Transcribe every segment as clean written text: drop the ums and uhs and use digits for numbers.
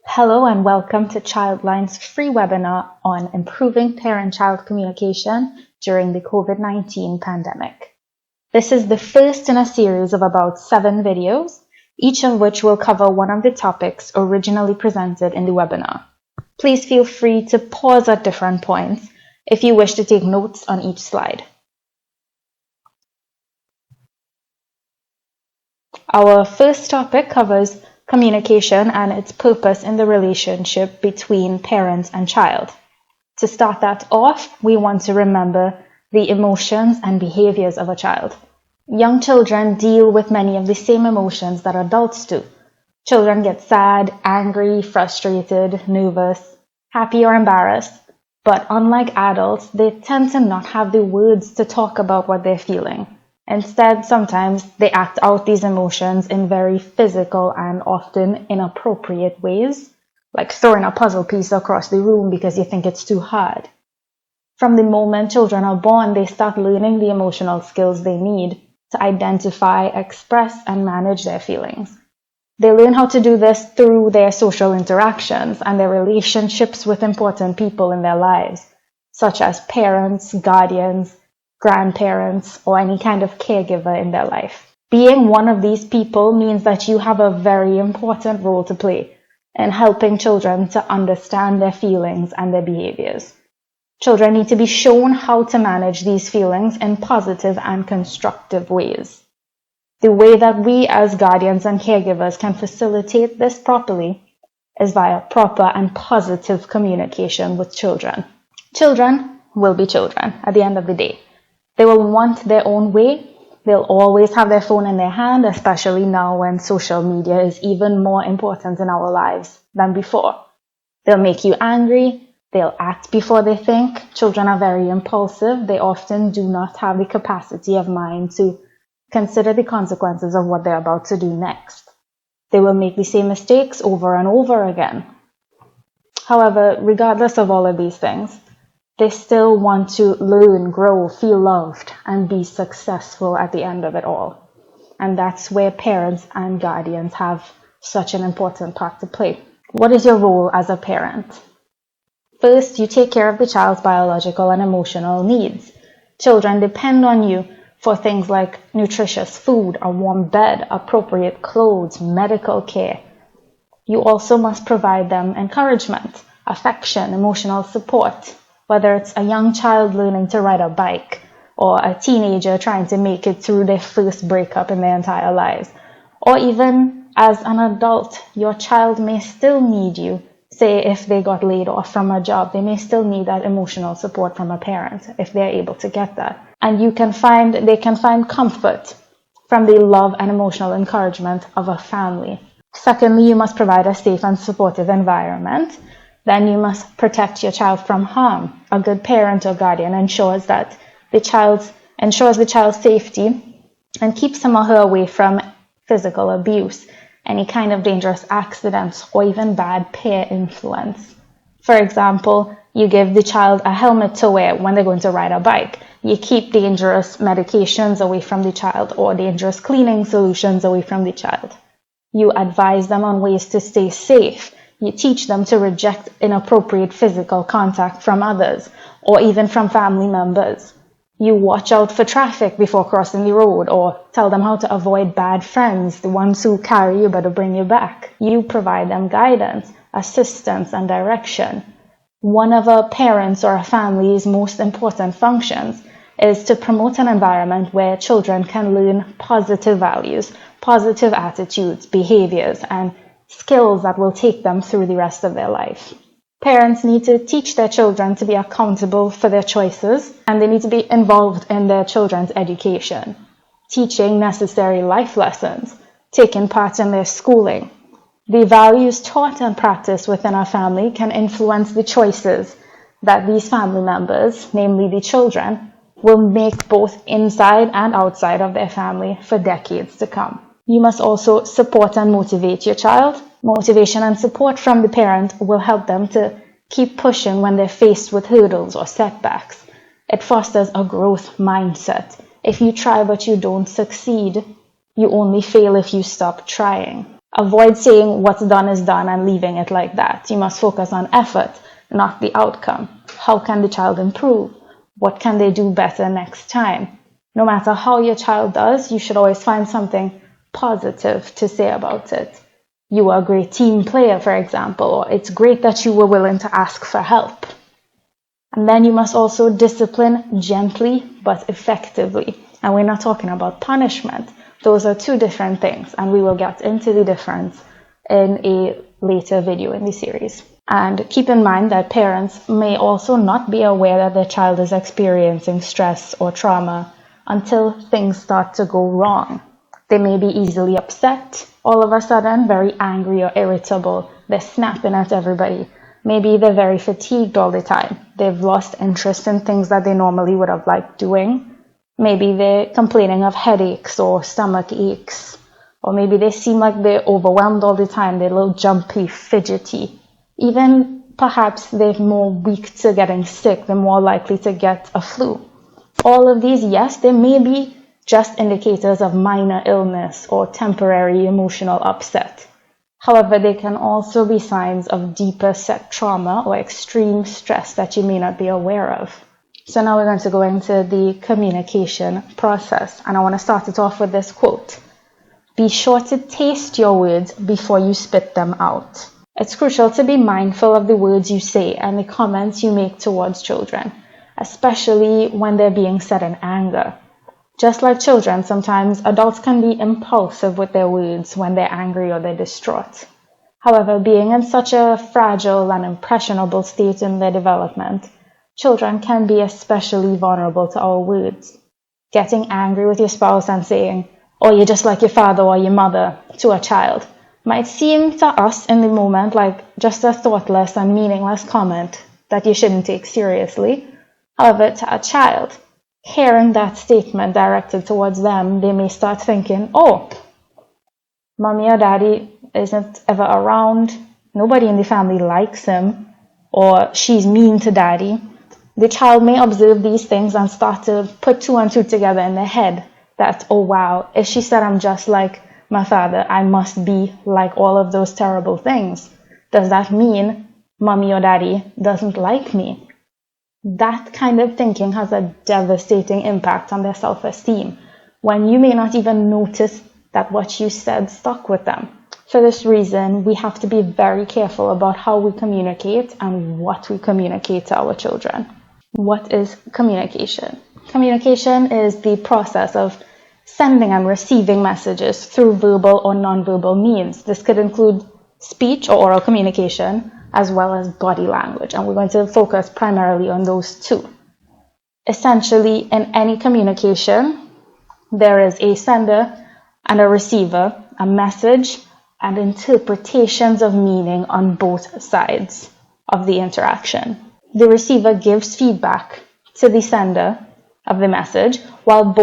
Hello and welcome to ChildLine's free webinar on improving parent-child communication during the COVID-19 pandemic. This is the first in a series of about 7 videos, each of which will cover one of the topics originally presented in the webinar. Please feel free to pause at different points if you wish to take notes on each slide. Our first topic covers communication and its purpose in the relationship between parent and child. To start that off, we want to remember the emotions and behaviors of a child. Young children deal with many of the same emotions that adults do. Children get sad, angry, frustrated, nervous, happy or embarrassed, but unlike adults, they tend to not have the words to talk about what they're feeling. Instead, sometimes they act out these emotions in very physical and often inappropriate ways, like throwing a puzzle piece across the room because you think it's too hard. From the moment children are born, they start learning the emotional skills they need to identify, express, and manage their feelings. They learn how to do this through their social interactions and their relationships with important people in their lives, such as parents, guardians, grandparents, or any kind of caregiver in their life. Being one of these people means that you have a very important role to play in helping children to understand their feelings and their behaviors. Children need to be shown how to manage these feelings in positive and constructive ways. The way that we as guardians and caregivers can facilitate this properly is via proper and positive communication with children. Children will be children at the end of the day. They will want their own way. They'll always have their phone in their hand, especially now when social media is even more important in our lives than before. They'll make you angry. They'll act before they think. Children are very impulsive. They often do not have the capacity of mind to consider the consequences of what they're about to do next. They will make the same mistakes over and over again. However, regardless of all of these things, they still want to learn, grow, feel loved, and be successful at the end of it all. And that's where parents and guardians have such an important part to play. What is your role as a parent? First, you take care of the child's biological and emotional needs. Children depend on you for things like nutritious food, a warm bed, appropriate clothes, medical care. You also must provide them encouragement, affection, emotional support. Whether it's a young child learning to ride a bike or a teenager trying to make it through their first breakup in their entire lives, or even as an adult, your child may still need you. Say if they got laid off from a job, they may still need that emotional support from a parent if they're able to get that. And they can find comfort from the love and emotional encouragement of a family. Secondly, you must provide a safe and supportive environment. Then you must protect your child from harm. A good parent or guardian ensures the child's safety and keeps him or her away from physical abuse, any kind of dangerous accidents, or even bad peer influence. For example, you give the child a helmet to wear when they're going to ride a bike. You keep dangerous medications away from the child or dangerous cleaning solutions away from the child. You advise them on ways to stay safe. You teach them to reject inappropriate physical contact from others or even from family members. You watch out for traffic before crossing the road or tell them how to avoid bad friends, the ones who carry you but bring you back. You provide them guidance, assistance, and direction. One of a parent's or a family's most important functions is to promote an environment where children can learn positive values, positive attitudes, behaviors, and skills that will take them through the rest of their life. Parents need to teach their children to be accountable for their choices, and they need to be involved in their children's education, teaching necessary life lessons, taking part in their schooling. The values taught and practiced within a family can influence the choices that these family members, namely the children, will make both inside and outside of their family for decades to come. You must also support and motivate your child. Motivation and support from the parent will help them to keep pushing when they're faced with hurdles or setbacks. It fosters a growth mindset. If you try but you don't succeed, you only fail if you stop trying. Avoid saying what's done is done and leaving it like that. You must focus on effort, not the outcome. How can the child improve? What can they do better next time? No matter how your child does, you should always find something positive to say about it. You were a great team player, for example, or it's great that you were willing to ask for help. And then you must also discipline gently but effectively. And we're not talking about punishment. Those are two different things, and we will get into the difference in a later video in the series. And keep in mind that parents may also not be aware that their child is experiencing stress or trauma until things start to go wrong. They may be easily upset, all of a sudden very angry or irritable. They're snapping at everybody. Maybe they're very fatigued all the time. They've lost interest in things that they normally would have liked doing. Maybe they're complaining of headaches or stomach aches. Or maybe they seem like they're overwhelmed all the time. They're a little jumpy, fidgety. Even perhaps they're more weak to getting sick. They're more likely to get a flu. All of these, yes, they may be just indicators of minor illness or temporary emotional upset. However, they can also be signs of deeper set trauma or extreme stress that you may not be aware of. So now we're going to go into the communication process, and I want to start it off with this quote. Be sure to taste your words before you spit them out. It's crucial to be mindful of the words you say and the comments you make towards children, especially when they're being said in anger. Just like children, sometimes adults can be impulsive with their words when they're angry or they're distraught. However, being in such a fragile and impressionable state in their development, children can be especially vulnerable to our words. Getting angry with your spouse and saying, "Oh, you're just like your father or your mother," to a child might seem to us in the moment like just a thoughtless and meaningless comment that you shouldn't take seriously. However, to a child, hearing that statement directed towards them, they may start thinking, "Oh, mommy or daddy isn't ever around, nobody in the family likes him, or she's mean to daddy." The child may observe these things and start to put two and two together in their head that, "Oh wow, if she said I'm just like my father, I must be like all of those terrible things. Does that mean mommy or daddy doesn't like me?" That kind of thinking has a devastating impact on their self-esteem, when you may not even notice that what you said stuck with them. For this reason, we have to be very careful about how we communicate and what we communicate to our children. What is communication? Communication is the process of sending and receiving messages through verbal or nonverbal means. This could include speech or oral communication, as well as body language, and we're going to focus primarily on those two. Essentially, in any communication, there is a sender and a receiver, a message, and interpretations of meaning on both sides of the interaction. The receiver gives feedback to the sender of the message, while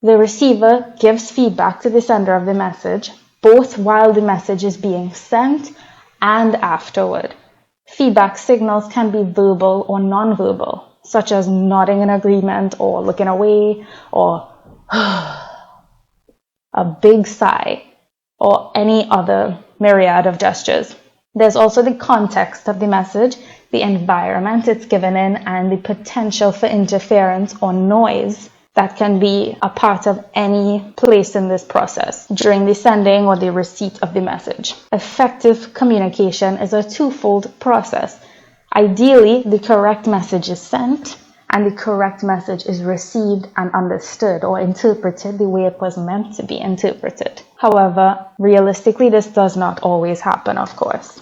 the receiver gives feedback to the sender of the message, both while the message is being sent and afterward. Feedback signals can be verbal or nonverbal, such as nodding in agreement or looking away or a big sigh or any other myriad of gestures. There's also the context of the message, the environment it's given in, and the potential for interference or noise that can be a part of any place in this process during the sending or the receipt of the message. Effective communication is a twofold process. Ideally, the correct message is sent and the correct message is received and understood or interpreted the way it was meant to be interpreted. However, realistically, this does not always happen, of course.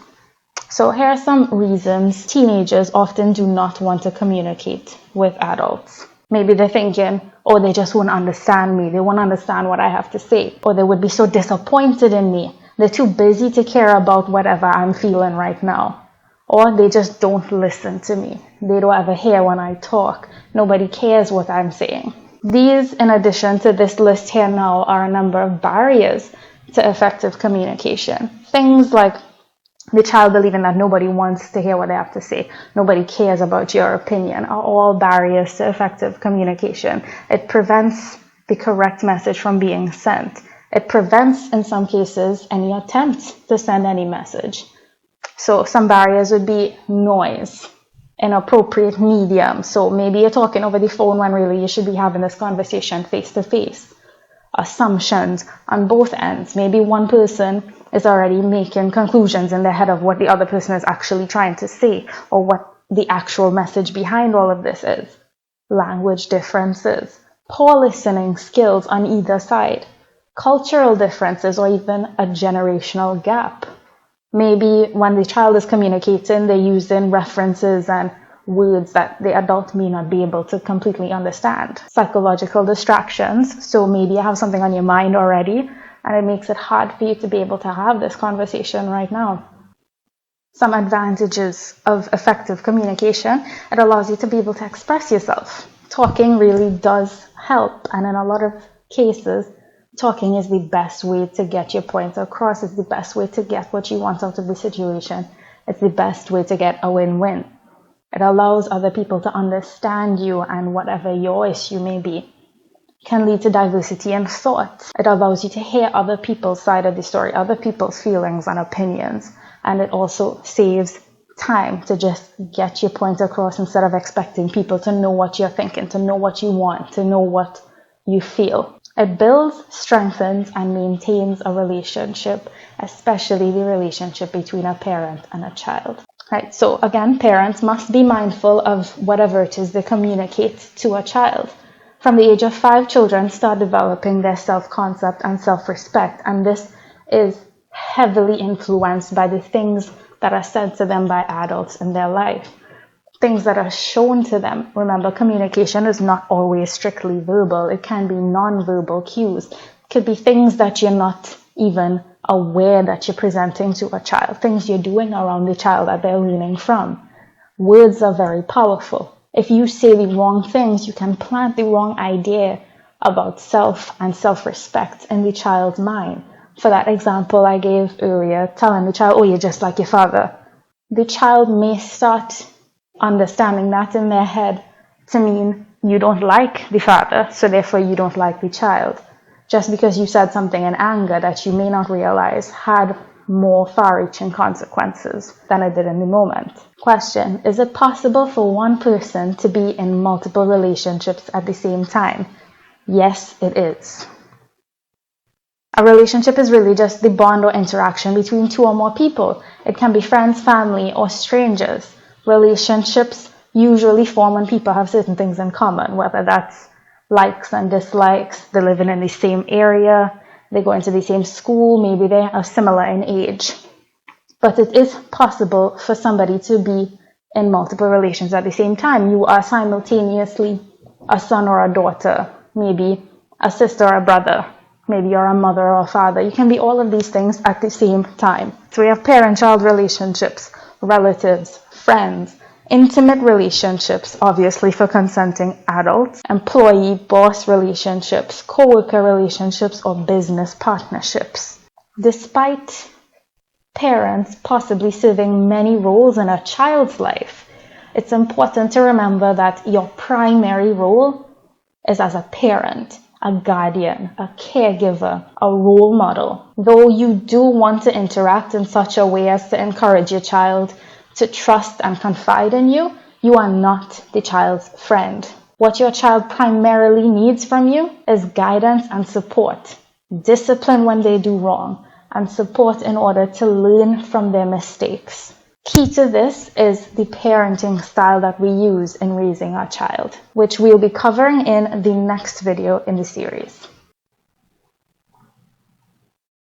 So here are some reasons teenagers often do not want to communicate with adults. Maybe they're thinking, "Oh, they just won't understand me. They won't understand what I have to say." Or they would be so disappointed in me. They're too busy to care about whatever I'm feeling right now. Or they just don't listen to me. They don't ever hear when I talk. Nobody cares what I'm saying. These, in addition to this list here now, are a number of barriers to effective communication. Things like the child believing that nobody wants to hear what they have to say, nobody cares about your opinion, are all barriers to effective communication. It prevents the correct message from being sent. It prevents, in some cases, any attempt to send any message. So some barriers would be noise, inappropriate medium. So maybe you're talking over the phone when really you should be having this conversation face to face. Assumptions on both ends. Maybe one person is already making conclusions in their head of what the other person is actually trying to say, or what the actual message behind all of this is. Language differences, poor listening skills on either side, cultural differences, or even a generational gap. Maybe when the child is communicating, they're using references and words that the adult may not be able to completely understand. Psychological distractions. So maybe you have something on your mind already, and it makes it hard for you to be able to have this conversation right now. Some advantages of effective communication: it allows you to be able to express yourself. Talking really does help, and in a lot of cases, talking is the best way to get your point across. It's the best way to get what you want out of the situation. It's the best way to get a win-win. It allows other people to understand you, and whatever your issue may be can lead to diversity in thought. It allows you to hear other people's side of the story, other people's feelings and opinions, and it also saves time to just get your point across instead of expecting people to know what you're thinking, to know what you want, to know what you feel. It builds, strengthens, and maintains a relationship, especially the relationship between a parent and a child. Right, so again, parents must be mindful of whatever it is they communicate to a child. From the age of 5, children start developing their self-concept and self-respect, and this is heavily influenced by the things that are said to them by adults in their life, things that are shown to them. Remember, communication is not always strictly verbal. It can be non-verbal cues. It could be things that you're not even aware that you're presenting to a child, things you're doing around the child that they're learning from. Words are very powerful. If you say the wrong things, you can plant the wrong idea about self and self-respect in the child's mind. For that example I gave earlier, telling the child, oh, you're just like your father. The child may start understanding that in their head to mean you don't like the father, so therefore you don't like the child. Just because you said something in anger that you may not realize had more far-reaching consequences than it did in the moment. Question: is it possible for one person to be in multiple relationships at the same time? Yes, it is. A relationship is really just the bond or interaction between 2 or more people. It can be friends, family, or strangers. Relationships usually form when people have certain things in common, whether that's likes and dislikes, they're living in the same area, they go into the same school, maybe they are similar in age. But it is possible for somebody to be in multiple relations at the same time. You are simultaneously a son or a daughter, maybe a sister or a brother, maybe you're a mother or a father. You can be all of these things at the same time. So we have parent-child relationships, relatives, friends, intimate relationships, obviously for consenting adults, employee-boss relationships, co-worker relationships, or business partnerships. Despite parents possibly serving many roles in a child's life, it's important to remember that your primary role is as a parent, a guardian, a caregiver, a role model. Though you do want to interact in such a way as to encourage your child to trust and confide in you, you are not the child's friend. What your child primarily needs from you is guidance and support, discipline when they do wrong, and support in order to learn from their mistakes. Key to this is the parenting style that we use in raising our child, which we'll be covering in the next video in the series.